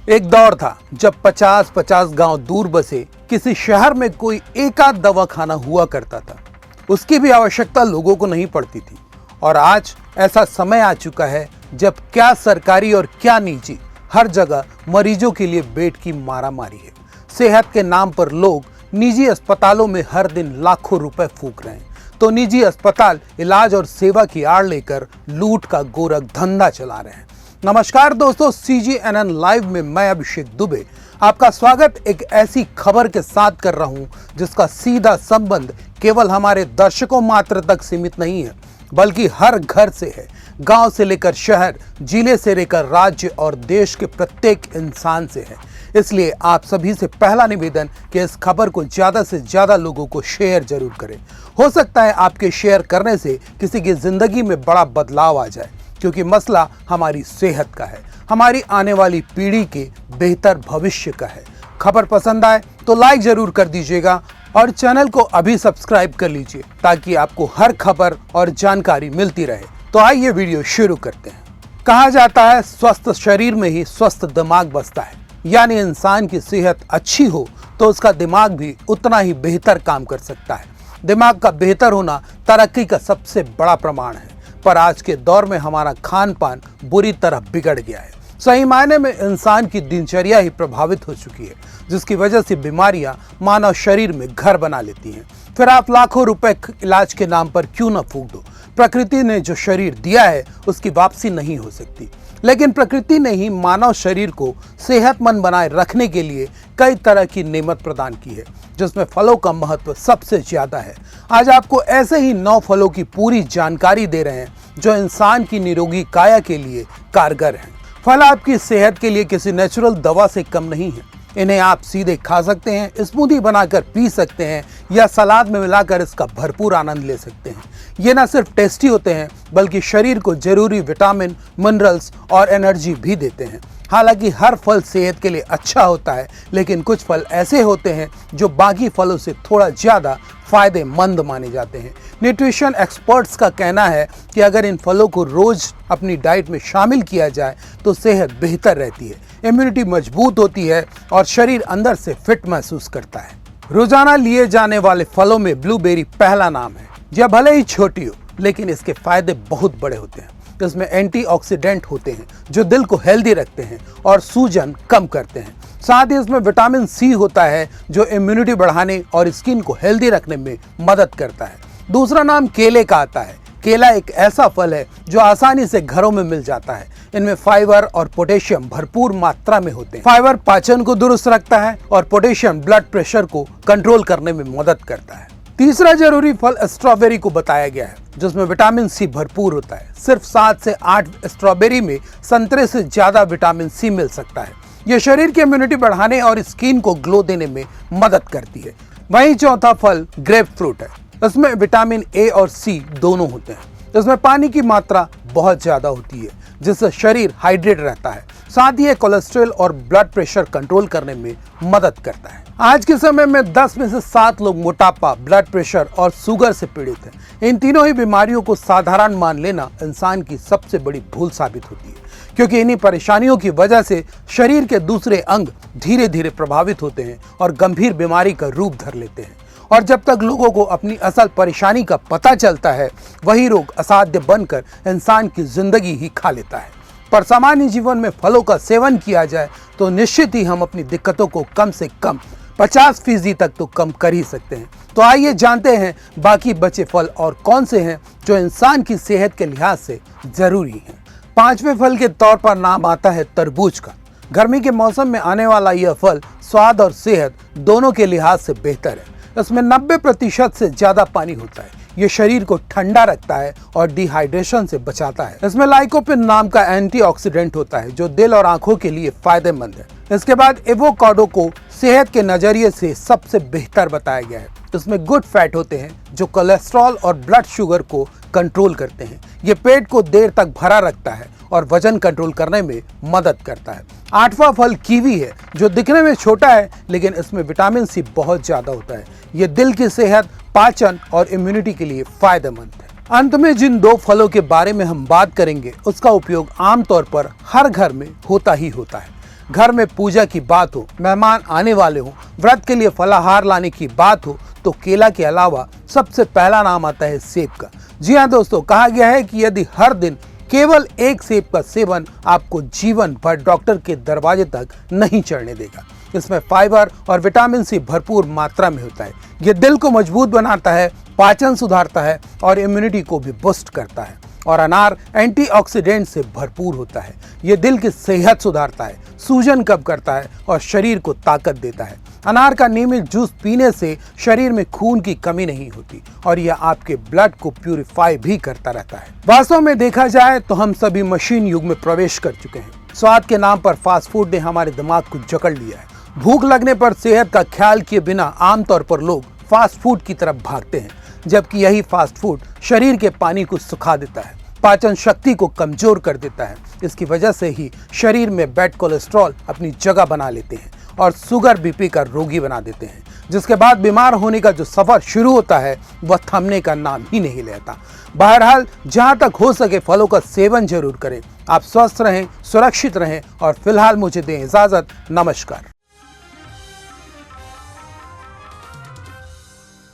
एक दौर था जब 50-50 गांव दूर बसे किसी शहर में कोई एकाध दवाखाना हुआ करता था। उसकी भी आवश्यकता लोगों को नहीं पड़ती थी। और आज ऐसा समय आ चुका है जब क्या सरकारी और क्या निजी, हर जगह मरीजों के लिए बेड की मारामारी है। सेहत के नाम पर लोग निजी अस्पतालों में हर दिन लाखों रुपए फूंक रहे हैं, तो निजी अस्पताल इलाज और सेवा की आड़ लेकर लूट का गोरख धंधा चला रहे हैं। नमस्कार दोस्तों, CGNN लाइव में मैं अभिषेक दुबे आपका स्वागत एक ऐसी खबर के साथ कर रहा हूं जिसका सीधा संबंध केवल हमारे दर्शकों मात्र तक सीमित नहीं है, बल्कि हर घर से है। गांव से लेकर शहर, जिले से लेकर राज्य और देश के प्रत्येक इंसान से है। इसलिए आप सभी से पहला निवेदन कि इस खबर को ज्यादा से ज्यादा लोगों को शेयर जरूर करें। हो सकता है आपके शेयर करने से किसी की जिंदगी में बड़ा बदलाव आ जाए, क्योंकि मसला हमारी सेहत का है, हमारी आने वाली पीढ़ी के बेहतर भविष्य का है। खबर पसंद आए तो लाइक जरूर कर दीजिएगा और चैनल को अभी सब्सक्राइब कर लीजिए ताकि आपको हर खबर और जानकारी मिलती रहे। तो आइए वीडियो शुरू करते हैं। कहा जाता है स्वस्थ शरीर में ही स्वस्थ दिमाग बसता है, यानी इंसान की सेहत अच्छी हो तो उसका दिमाग भी उतना ही बेहतर काम कर सकता है। दिमाग का बेहतर होना तरक्की का सबसे बड़ा प्रमाण है। पर आज के दौर में हमारा खान पान बुरी तरह बिगड़ गया है। सही मायने में इंसान की दिनचर्या ही प्रभावित हो चुकी है, जिसकी वजह से बीमारियां मानव शरीर में घर बना लेती हैं। फिर आप लाखों रुपए इलाज के नाम पर क्यों न फूंक दो। प्रकृति ने जो शरीर दिया है उसकी वापसी नहीं हो सकती, लेकिन प्रकृति ने ही मानव शरीर को सेहतमंद बनाए रखने के लिए कई तरह की नेमत प्रदान की है, जिसमें फलों का महत्व सबसे ज्यादा है। आज आपको ऐसे ही 9 फलों की पूरी जानकारी दे रहे हैं जो इंसान की निरोगी काया के लिए कारगर हैं। फल आपकी सेहत के लिए किसी नेचुरल दवा से कम नहीं है। इन्हें आप सीधे खा सकते हैं, स्मूदी बनाकर पी सकते हैं या सलाद में मिलाकर इसका भरपूर आनंद ले सकते हैं। ये न सिर्फ टेस्टी होते हैं बल्कि शरीर को जरूरी विटामिन, मिनरल्स और एनर्जी भी देते हैं। हालांकि हर फल सेहत के लिए अच्छा होता है, लेकिन कुछ फल ऐसे होते हैं जो बाकी फलों से थोड़ा ज़्यादा फायदेमंद माने जाते हैं। न्यूट्रिशन एक्सपर्ट्स का कहना है कि अगर इन फलों को रोज अपनी डाइट में शामिल किया जाए तो सेहत बेहतर रहती है, इम्यूनिटी मजबूत होती है और शरीर अंदर से फिट महसूस करता है। रोजाना लिए जाने वाले फलों में ब्लूबेरी पहला नाम है। यह भले ही छोटी हो, लेकिन इसके फायदे बहुत बड़े होते हैं। इसमें एंटीऑक्सीडेंट होते हैं जो दिल को हेल्दी रखते हैं और सूजन कम करते हैं। साथ ही इसमें विटामिन C होता है जो इम्यूनिटी बढ़ाने और स्किन को हेल्दी रखने में मदद करता है। दूसरा नाम केले का आता है। केला एक ऐसा फल है जो आसानी से घरों में मिल जाता है। इनमें फाइबर और पोटेशियम भरपूर मात्रा में होते हैं। फाइबर पाचन को दुरुस्त रखता है और पोटेशियम ब्लड प्रेशर को कंट्रोल करने में मदद करता है। तीसरा जरूरी फल स्ट्रॉबेरी को बताया गया है, जिसमें विटामिन C भरपूर होता है। सिर्फ 7 से 8 स्ट्रॉबेरी में संतरे से ज्यादा विटामिन C मिल सकता है। यह शरीर की इम्यूनिटी बढ़ाने और स्किन को ग्लो देने में मदद करती है। वहीं चौथा फल ग्रेप फ्रूट है। इसमें विटामिन A और C दोनों होते हैं। इसमें पानी की मात्रा बहुत ज्यादा होती है, जिससे शरीर हाइड्रेट रहता है। साथ ही कोलेस्ट्रॉल और ब्लड प्रेशर कंट्रोल करने में मदद करता है। आज के समय में 10 में से 7 लोग मोटापा, ब्लड प्रेशर और शुगर से पीड़ित हैं। इन तीनों ही बीमारियों को साधारण मान लेना इंसान की सबसे बड़ी भूल साबित होती है, क्योंकि इन्हीं परेशानियों की वजह से शरीर के दूसरे अंग धीरे धीरे प्रभावित होते हैं और गंभीर बीमारी का रूप धर लेते हैं। और जब तक लोगों को अपनी असल परेशानी का पता चलता है, वही रोग असाध्य बनकर इंसान की जिंदगी ही खा लेता है। पर सामान्य जीवन में फलों का सेवन किया जाए तो निश्चित ही हम अपनी दिक्कतों को कम से कम 50% तक तो कम कर ही सकते हैं। तो आइए जानते हैं बाकी बचे फल और कौन से हैं जो इंसान की सेहत के लिहाज से जरूरी हैं। 5वें फल के तौर पर नाम आता है तरबूज का। गर्मी के मौसम में आने वाला यह फल स्वाद और सेहत दोनों के लिहाज से बेहतर है। इसमें 90% से ज्यादा पानी होता है। ये शरीर को ठंडा रखता है और डिहाइड्रेशन से बचाता है। इसमें लाइकोपिन नाम का एंटीऑक्सीडेंट होता है जो दिल और आंखों के लिए फायदेमंद है। इसके बाद एवोकाडो को सेहत के नजरिए से सबसे बेहतर बताया गया है। इसमें गुड फैट होते हैं जो कोलेस्ट्रॉल और ब्लड शुगर को कंट्रोल करते हैं। ये पेट को देर तक भरा रखता है और वजन कंट्रोल करने में मदद करता है। 8वां फल कीवी है, जो दिखने में छोटा है लेकिन इसमें विटामिन C बहुत ज्यादा होता है। ये दिल की सेहत, पाचन और इम्यूनिटी के लिए फायदेमंद है। अंत में जिन 2 फलों के बारे में हम बात करेंगे उसका उपयोग आमतौर पर हर घर में होता ही होता है। घर में पूजा की बात हो, मेहमान आने वाले हो, व्रत के लिए फलाहार लाने की बात हो, तो केला के अलावा सबसे पहला नाम आता है सेब का। जी हाँ दोस्तों, कहा गया है कि यदि हर दिन केवल एक सेब का सेवन आपको जीवन भर डॉक्टर के दरवाजे तक नहीं चढ़ने देगा। इसमें फाइबर और विटामिन सी भरपूर मात्रा में होता है। ये दिल को मजबूत बनाता है, पाचन सुधारता है और इम्यूनिटी को भी बूस्ट करता है। और अनार एंटीऑक्सीडेंट से भरपूर होता है। ये दिल की सेहत सुधारता है, सूजन कम करता है और शरीर को ताकत देता है। अनार का नियमित जूस पीने से शरीर में खून की कमी नहीं होती और यह आपके ब्लड को प्यूरिफाई भी करता रहता है। वास्तव में देखा जाए तो हम सभी मशीन युग में प्रवेश कर चुके हैं। स्वाद के नाम पर फास्ट फूड ने हमारे दिमाग को जकड़ लिया है। भूख लगने पर सेहत का ख्याल किए बिना आमतौर पर लोग फास्ट फूड की तरफ भागते हैं, जबकि यही फास्ट फूड शरीर के पानी को सुखा देता है, पाचन शक्ति को कमजोर कर देता है। इसकी वजह से ही शरीर में बैड कोलेस्ट्रॉल अपनी जगह बना लेते हैं और शुगर बीपी का रोगी बना देते हैं, जिसके बाद बीमार होने का जो सफर शुरू होता है वह थमने का नाम ही नहीं लेता। बहरहाल, जहां तक हो सके फलों का सेवन जरूर करें। आप स्वस्थ रहें, सुरक्षित रहें और फिलहाल मुझे दें इजाजत। नमस्कार।